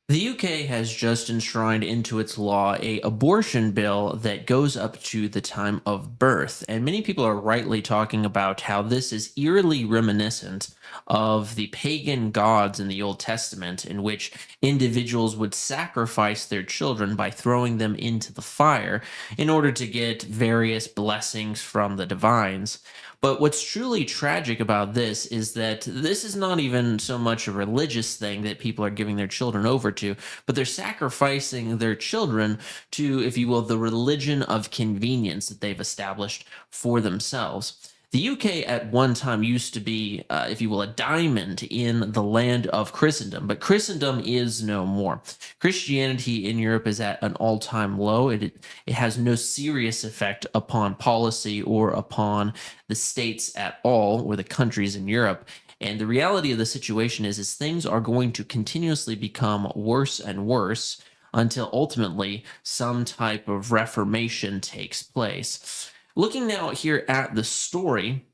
The UK has just enshrined into its law a abortion bill that goes up to the time of birth, and many people are rightly talking about how this is eerily reminiscent of the pagan gods in the Old Testament, in which individuals would sacrifice their children by throwing them into the fire in order to get various blessings from the divines. But what's truly tragic about this is that this is not even so much a religious thing that people are giving their children over to, but they're sacrificing their children to, if you will, the religion of convenience that they've established for themselves. The UK at one time used to be, if you will, a diamond in the land of Christendom, but Christendom is no more. Christianity in Europe is at an all time low. It has no serious effect upon policy or upon the states at all, or the countries in Europe. And the reality of the situation is things are going to continuously become worse and worse until ultimately some type of reformation takes place. Looking now here at the story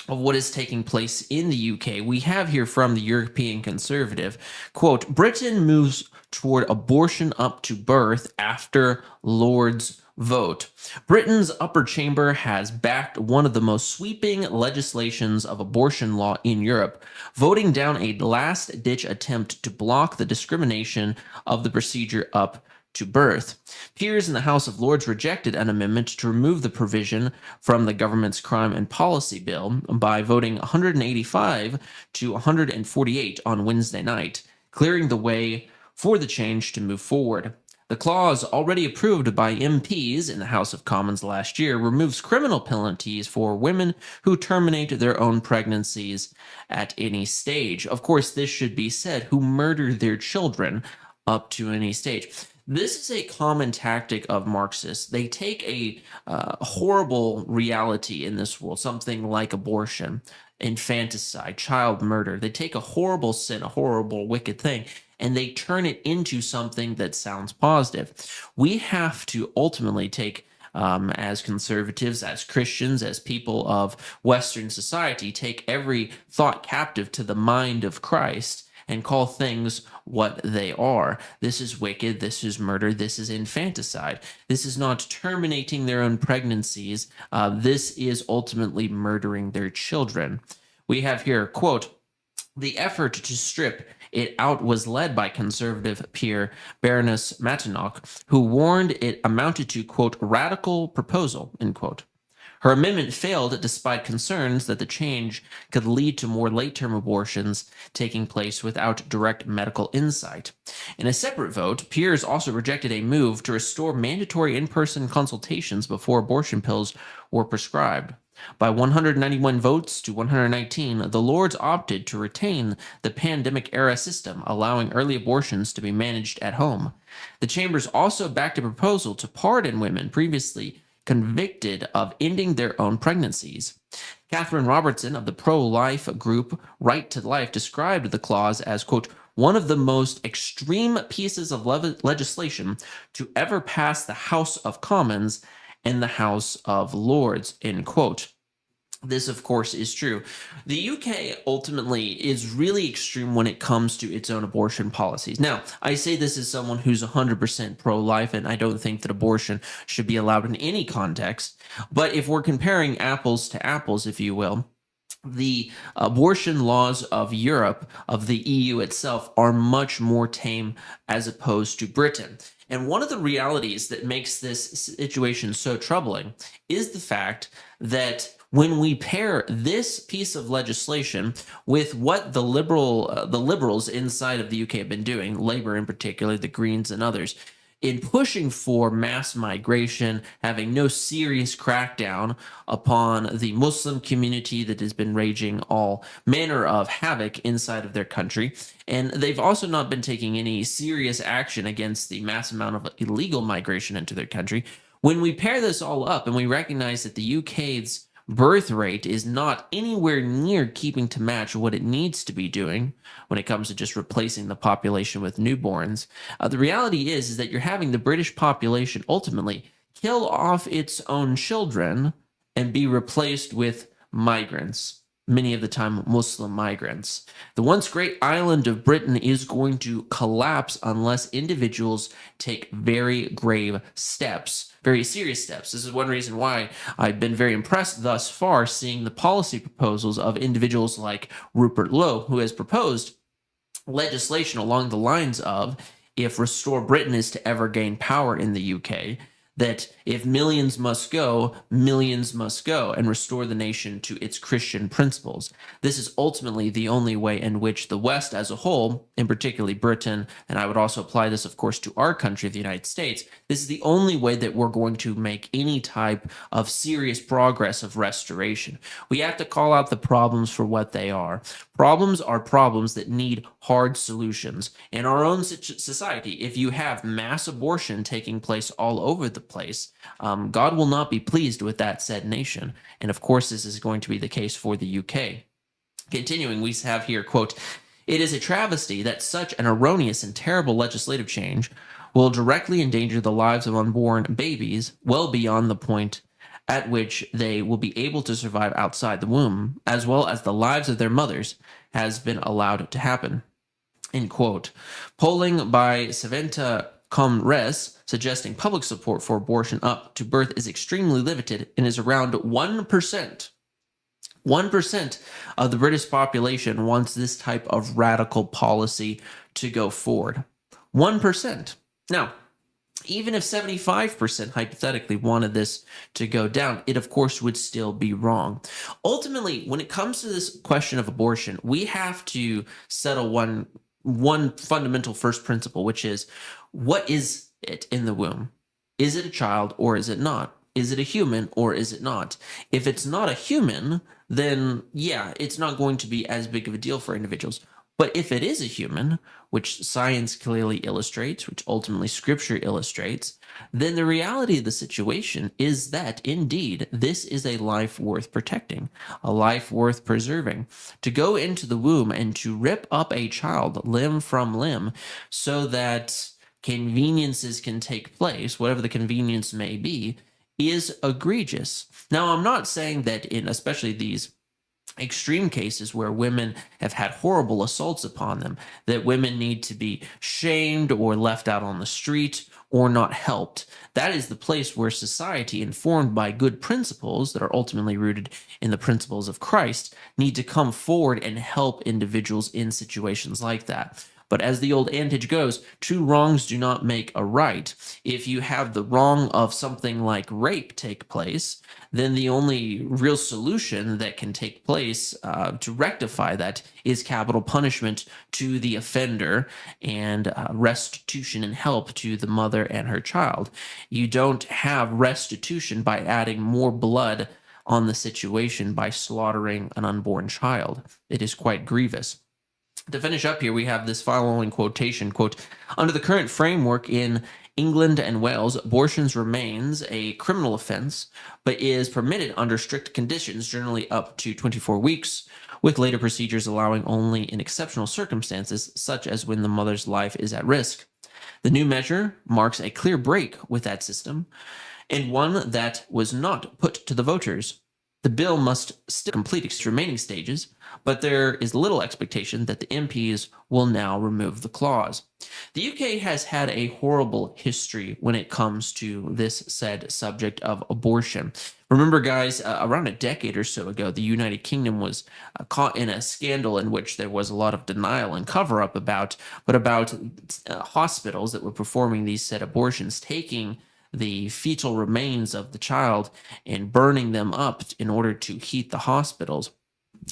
of what is taking place in the UK, we have here from the European Conservative, quote, Britain moves toward abortion up to birth after Lord's vote. Britain's upper chamber has backed one of the most sweeping legislations of abortion law in Europe, voting down a last-ditch attempt to block the discrimination of the procedure up to birth. Peers in the House of Lords rejected an amendment to remove the provision from the government's crime and policy bill by voting 185 to 148 on Wednesday night, clearing the way for the change to move forward. The clause, already approved by MPs in the House of Commons last year, removes criminal penalties for women who terminate their own pregnancies at any stage. Of course, this should be said, who murder their children up to any stage. This is a common tactic of Marxists. They take a horrible reality in this world, something like abortion, infanticide, child murder. They take a horrible sin, a horrible, wicked thing, and they turn it into something that sounds positive. We have to ultimately take as conservatives, as Christians, as people of Western society, take every thought captive to the mind of Christ and call things what they are. This is wicked. This is murder. This is infanticide. This is not terminating their own pregnancies. This is ultimately murdering their children. We have here, quote, the effort to strip it out was led by conservative peer Baroness Matenock, who warned it amounted to, quote, radical proposal, end quote. Her amendment failed despite concerns that the change could lead to more late-term abortions taking place without direct medical insight. In a separate vote, peers also rejected a move to restore mandatory in-person consultations before abortion pills were prescribed. By 191 votes to 119, the Lords opted to retain the pandemic-era system, allowing early abortions to be managed at home. The chambers also backed a proposal to pardon women previously convicted of ending their own pregnancies. Catherine Robertson of the pro-life group Right to Life described the clause as, quote, one of the most extreme pieces of legislation to ever pass the House of Commons and the House of Lords, end quote. This, of course, is true. The UK ultimately is really extreme when it comes to its own abortion policies. Now, I say this as someone who's 100% pro-life, and I don't think that abortion should be allowed in any context. But if we're comparing apples to apples, if you will, the abortion laws of Europe, of the EU itself, are much more tame as opposed to Britain. And one of the realities that makes this situation so troubling is the fact that when we pair this piece of legislation with what the liberals inside of the UK have been doing, Labour in particular, the Greens and others, in pushing for mass migration, having no serious crackdown upon the Muslim community that has been raging all manner of havoc inside of their country. And they've also not been taking any serious action against the mass amount of illegal migration into their country. When we pair this all up and we recognize that the UK's birth rate is not anywhere near keeping to match what it needs to be doing when it comes to just replacing the population with newborns. The reality is that you're having the British population ultimately kill off its own children and be replaced with migrants. many of the time Muslim migrants. The once great island of Britain is going to collapse unless individuals take very grave steps, very serious steps. This is one reason why I've been very impressed thus far seeing the policy proposals of individuals like Rupert Lowe, who has proposed legislation along the lines of, if Restore Britain is to ever gain power in the UK, that if millions must go, millions must go, and restore the nation to its Christian principles. This is ultimately the only way in which the West as a whole, and particularly Britain, and I would also apply this, of course, to our country, the United States, this is the only way that we're going to make any type of serious progress of restoration. We have to call out the problems for what they are. Problems are problems that need hard solutions. In our own society, if you have mass abortion taking place all over the place, God will not be pleased with that said nation. And of course, this is going to be the case for the UK. Continuing, we have here, quote, "It is a travesty that such an erroneous and terrible legislative change will directly endanger the lives of unborn babies well beyond the point at which they will be able to survive outside the womb, as well as the lives of their mothers, has been allowed to happen." End quote. Polling by Saventa Comres suggesting public support for abortion up to birth is extremely limited and is around 1%. 1% of the British population wants this type of radical policy to go forward. 1%. Now, even if 75% hypothetically wanted this to go down, it of course would still be wrong. Ultimately, when it comes to this question of abortion, we have to settle one fundamental first principle, which is, what is it in the womb? Is it a child or is it not? Is it a human or is it not? If it's not a human, then yeah, it's not going to be as big of a deal for individuals. But if it is a human, which science clearly illustrates, which ultimately scripture illustrates, then the reality of the situation is that indeed this is a life worth protecting, a life worth preserving. To go into the womb and to rip up a child limb from limb so that conveniences can take place, whatever the convenience may be, is egregious. Now, I'm not saying that in especially these extreme cases where women have had horrible assaults upon them, that women need to be shamed or left out on the street or not helped. That is the place where society, informed by good principles that are ultimately rooted in the principles of Christ, need to come forward and help individuals in situations like that. But as the old adage goes, two wrongs do not make a right. If you have the wrong of something like rape take place, then the only real solution that can take place to rectify that is capital punishment to the offender and restitution and help to the mother and her child. You don't have restitution by adding more blood on the situation by slaughtering an unborn child. It is quite grievous. To finish up here, we have this following quotation, quote, "Under the current framework in England and Wales, abortions remains a criminal offense, but is permitted under strict conditions, generally up to 24 weeks, with later procedures allowing only in exceptional circumstances, such as when the mother's life is at risk. The new measure marks a clear break with that system, and one that was not put to the voters. The bill must still complete its remaining stages, but there is little expectation that the MPs will now remove the clause." The UK has had a horrible history when it comes to this said subject of abortion. Remember, guys, around a decade or so ago, the United Kingdom was caught in a scandal in which there was a lot of denial and cover-up about hospitals that were performing these said abortions, taking the fetal remains of the child and burning them up in order to heat the hospitals.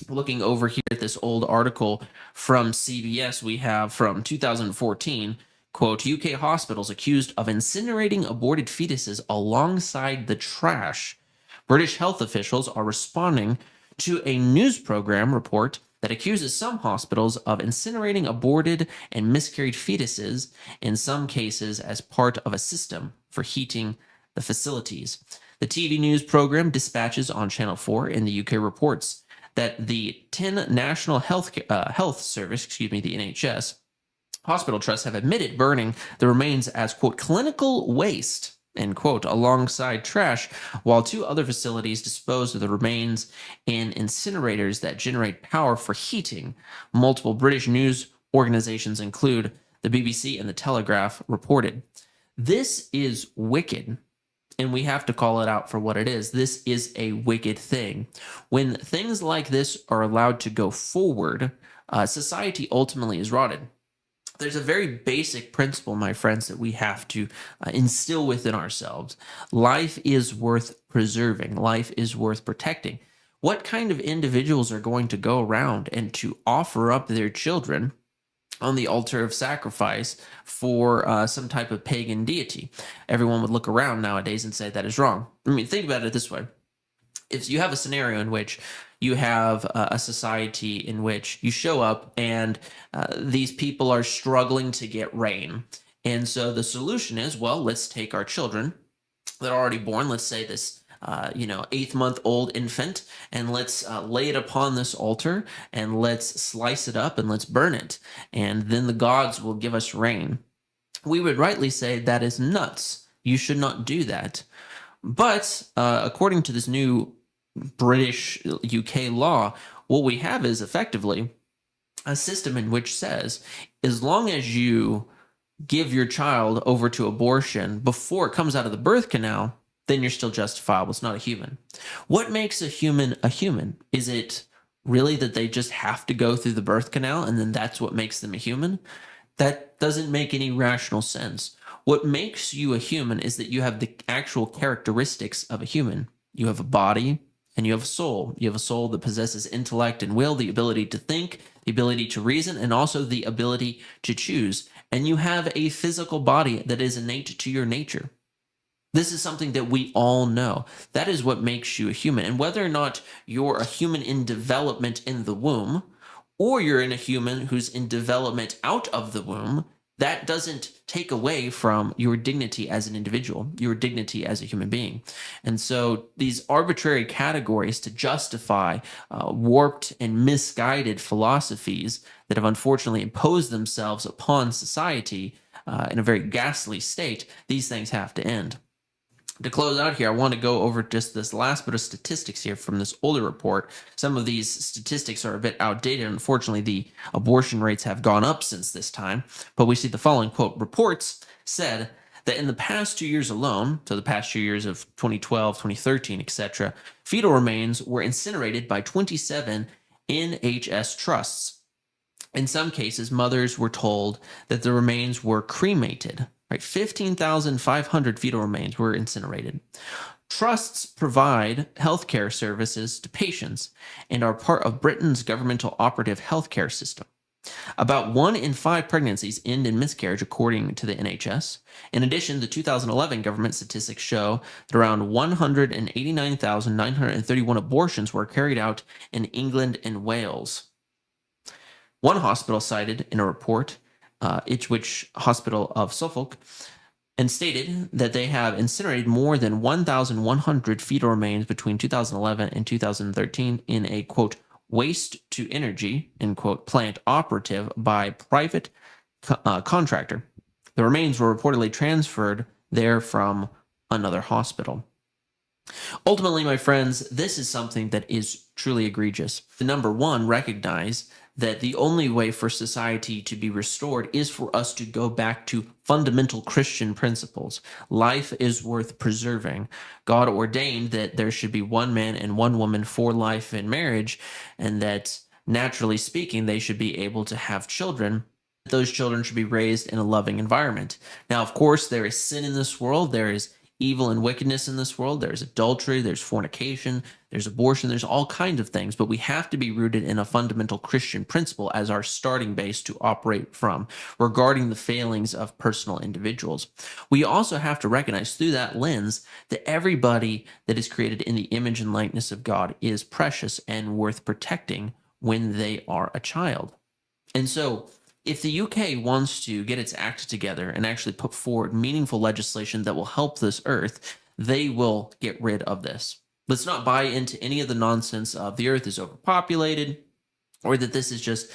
Looking over here at this old article from CBS, we have from 2014, quote, "UK hospitals accused of incinerating aborted fetuses alongside the trash. British health officials are responding to a news program report that accuses some hospitals of incinerating aborted and miscarried fetuses, in some cases as part of a system for heating the facilities." The TV news program Dispatches on Channel 4 in the UK reports that the 10 National Health Service, the NHS, hospital trusts have admitted burning the remains as, quote, "clinical waste." end quote, alongside trash, while two other facilities dispose of the remains in incinerators that generate power for heating. Multiple British news organizations include the BBC and the Telegraph reported. This is wicked, and we have to call it out for what it is. This is a wicked thing. When things like this are allowed to go forward, society ultimately is rotted. There's a very basic principle, my friends, that we have to instill within ourselves. Life is worth preserving, life is worth protecting. What kind of individuals are going to go around and to offer up their children on the altar of sacrifice for some type of pagan deity? Everyone would look around nowadays and say that is wrong. I mean, think about it this way. If you have a scenario in which you have a society in which you show up and these people are struggling to get rain. And so the solution is, well, let's take our children that are already born, let's say this 8-month-old infant, and let's lay it upon this altar and let's slice it up and let's burn it. And then the gods will give us rain. We would rightly say that is nuts. You should not do that. But according to this new British UK law, what we have is effectively a system in which says, as long as you give your child over to abortion before it comes out of the birth canal, then you're still justifiable. It's not a human. What makes a human a human? Is it really that they just have to go through the birth canal and then that's what makes them a human? That doesn't make any rational sense. What makes you a human is that you have the actual characteristics of a human. You have a body and you have a soul. You have a soul that possesses intellect and will, the ability to think, the ability to reason, and also the ability to choose. And you have a physical body that is innate to your nature. This is something that we all know. That is what makes you a human. And whether or not you're a human in development in the womb, or you're in a human who's in development out of the womb, that doesn't take away from your dignity as an individual, your dignity as a human being. And so these arbitrary categories to justify warped and misguided philosophies that have unfortunately imposed themselves upon society in a very ghastly state, these things have to end. To close out here, I want to go over just this last bit of statistics here from this older report. Some of these statistics are a bit outdated. Unfortunately, the abortion rates have gone up since this time. But we see the following, quote, reports said that in the past 2 years alone, so the past 2 years of 2012, 2013, etc., fetal remains were incinerated by 27 NHS trusts. In some cases, mothers were told that the remains were cremated. Right, 15,500 fetal remains were incinerated. Trusts provide healthcare services to patients and are part of Britain's governmental operative healthcare system. About 1 in 5 pregnancies end in miscarriage, according to the NHS. In addition, the 2011 government statistics show that around 189,931 abortions were carried out in England and Wales. One hospital cited in a report, Ipswich Hospital of Suffolk, and stated that they have incinerated more than 1,100 fetal remains between 2011 and 2013 in a, quote, waste to energy, end quote, plant operative by private contractor. The remains were reportedly transferred there from another hospital. Ultimately, my friends, this is something that is truly egregious. Number one, recognize that the only way for society to be restored is for us to go back to fundamental Christian principles. Life is worth preserving. God ordained that there should be one man and one woman for life in marriage, and that naturally speaking, they should be able to have children. Those children should be raised in a loving environment. Now, of course, there is sin in this world. There is evil and wickedness in this world. There's adultery, there's fornication, there's abortion, there's all kinds of things, but we have to be rooted in a fundamental Christian principle as our starting base to operate from regarding the failings of personal individuals. We also have to recognize through that lens that everybody that is created in the image and likeness of God is precious and worth protecting when they are a child. And so if the UK wants to get its act together and actually put forward meaningful legislation that will help this earth, they will get rid of this. Let's not buy into any of the nonsense of the earth is overpopulated or that this is just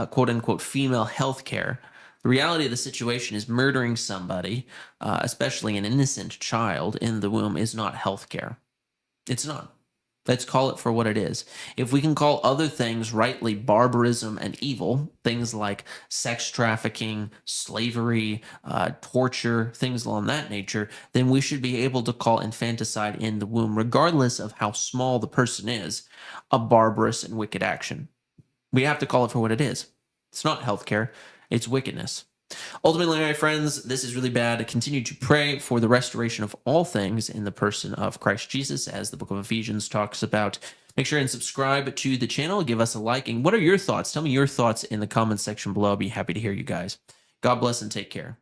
quote unquote female health care. The reality of the situation is murdering somebody, especially an innocent child in the womb, is not healthcare. It's not. Let's call it for what it is. If we can call other things rightly barbarism and evil, things like sex trafficking, slavery, torture, things along that nature, then we should be able to call infanticide in the womb, regardless of how small the person is, a barbarous and wicked action. We have to call it for what it is. It's not healthcare, it's wickedness. Ultimately, my friends, this is really bad. Continue to pray for the restoration of all things in the person of Christ Jesus, as the book of Ephesians talks about. Make sure and subscribe to the channel. Give us a like. And what are your thoughts? Tell me your thoughts in the comments section below. I'll be happy to hear you guys. God bless and take care.